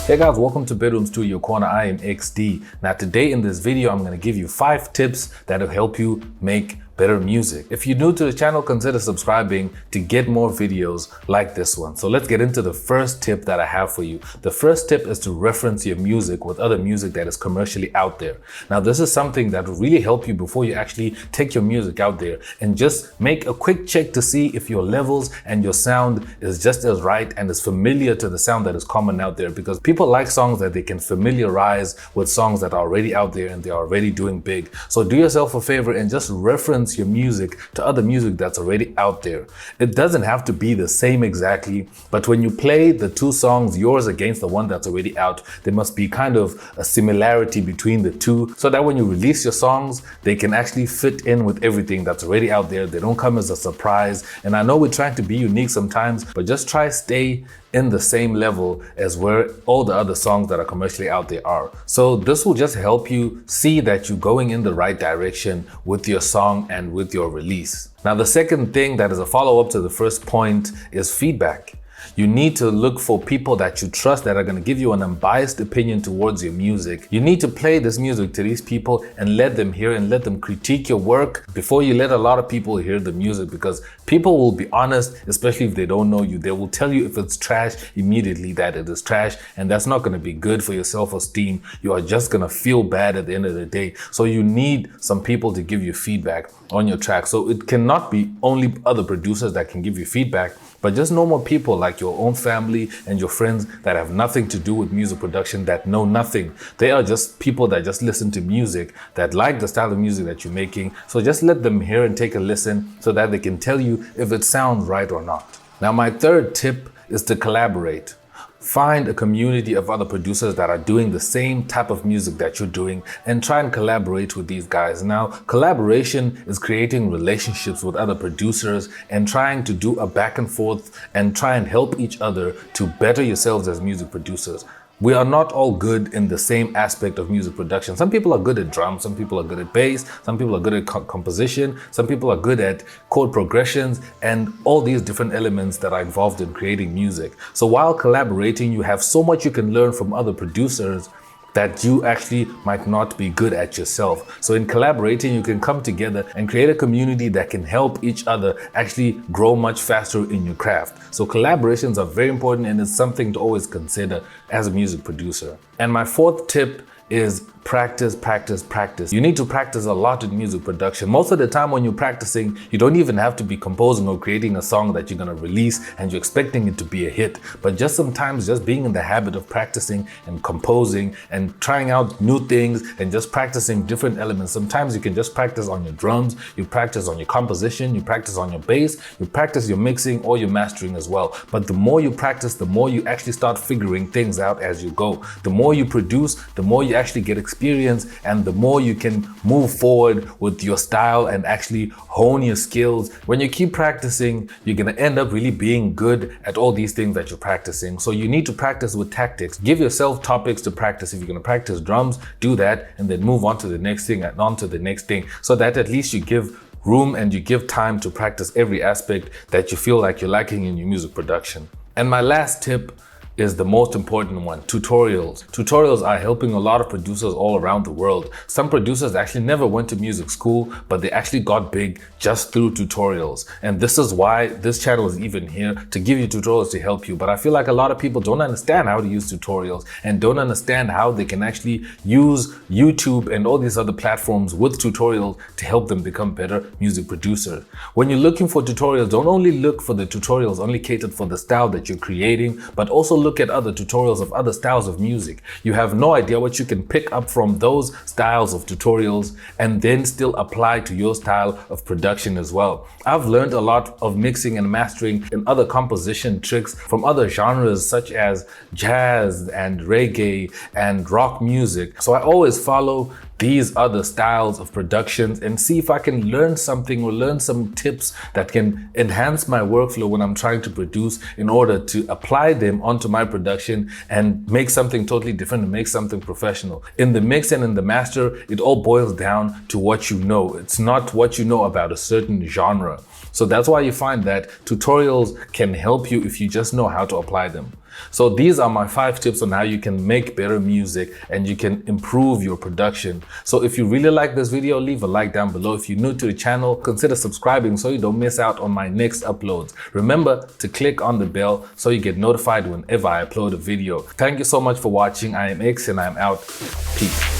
Hey guys, welcome to Bedroom Studio Corner. I am XD. Now today in this video, I'm going to give you 5 tips that will help you make better music. If you're new to the channel, consider subscribing to get more videos like this one. So let's get into the first tip that I have for you. The first tip is to reference your music with other music that is commercially out there. Now this is something that will really help you before you actually take your music out there, and just make a quick check to see if your levels and your sound is just as right and is familiar to the sound that is common out there, because people like songs that they can familiarize with songs that are already out there and they're already doing big. So do yourself a favor and just reference your music to other music that's already out there. It doesn't have to be the same exactly, but when you play the 2 songs, yours against the one that's already out, there must be kind of a similarity between the 2, so that when you release your songs, they can actually fit in with everything that's already out there. They don't come as a surprise. And I know we're trying to be unique sometimes, but just try stay in the same level as where all the other songs that are commercially out there are. So this will just help you see that you're going in the right direction with your song and with your release. Now, the second thing that is a follow-up to the first point is feedback. You need to look for people that you trust that are going to give you an unbiased opinion towards your music. You need to play this music to these people and let them hear and let them critique your work before you let a lot of people hear the music, because people will be honest, especially if they don't know you. They will tell you if it's trash immediately that it is trash, and that's not going to be good for your self-esteem. You are just going to feel bad at the end of the day. So you need some people to give you feedback on your track. So it cannot be only other producers that can give you feedback, but just normal people like your own family and your friends that have nothing to do with music production, that know nothing. They are just people that just listen to music, that like the style of music that you're making. So just let them hear and take a listen so that they can tell you if it sounds right or not. Now, my third tip is to collaborate. Find a community of other producers that are doing the same type of music that you're doing and try and collaborate with these guys. Now, collaboration is creating relationships with other producers and trying to do a back and forth and try and help each other to better yourselves as music producers. We are not all good in the same aspect of music production. Some people are good at drums, some people are good at bass, some people are good at composition, some people are good at chord progressions, and all these different elements that are involved in creating music. So while collaborating, you have so much you can learn from other producers that you actually might not be good at yourself. So in collaborating, you can come together and create a community that can help each other actually grow much faster in your craft. So collaborations are very important, and it's something to always consider as a music producer. And my 4th tip is practice, practice, practice. You need to practice a lot in music production. Most of the time when you're practicing, you don't even have to be composing or creating a song that you're going to release and you're expecting it to be a hit. But just sometimes just being in the habit of practicing and composing and trying out new things and just practicing different elements. Sometimes you can just practice on your drums, you practice on your composition, you practice on your bass, you practice your mixing or your mastering as well. But the more you practice, the more you actually start figuring things out as you go. The more you produce, the more you actually get experience, and the more you can move forward with your style and actually hone your skills. When you keep practicing, you're going to end up really being good at all these things that you're practicing. So you need to practice with tactics. Give yourself topics to practice. If you're going to practice drums, do that and then move on to the next thing and on to the next thing, so that at least you give room and you give time to practice every aspect that you feel like you're lacking in your music production. And my last tip is the most important one: tutorials. Tutorials are helping a lot of producers all around the world. Some producers actually never went to music school, but they actually got big just through tutorials. And this is why this channel is even here, to give you tutorials to help you. But I feel like a lot of people don't understand how to use tutorials and don't understand how they can actually use YouTube and all these other platforms with tutorials to help them become better music producers. When you're looking for tutorials, don't only look for the tutorials only catered for the style that you're creating, but also look at other tutorials of other styles of music. You have no idea what you can pick up from those styles of tutorials and then still apply to your style of production as well. I've learned a lot of mixing and mastering and other composition tricks from other genres such as jazz and reggae and rock music. So I always follow these other styles of productions and see if I can learn something or learn some tips that can enhance my workflow when I'm trying to produce, in order to apply them onto my production and make something totally different and make something professional. In the mix and in the master, it all boils down to what you know. It's not what you know about a certain genre. So that's why you find that tutorials can help you if you just know how to apply them. So these are my 5 tips on how you can make better music and you can improve your production. So if you really like this video, leave a like down below. If you're new to the channel, consider subscribing so you don't miss out on my next uploads. Remember to click on the bell so you get notified whenever I upload a video. Thank you so much for watching. I am X and I am out. Peace.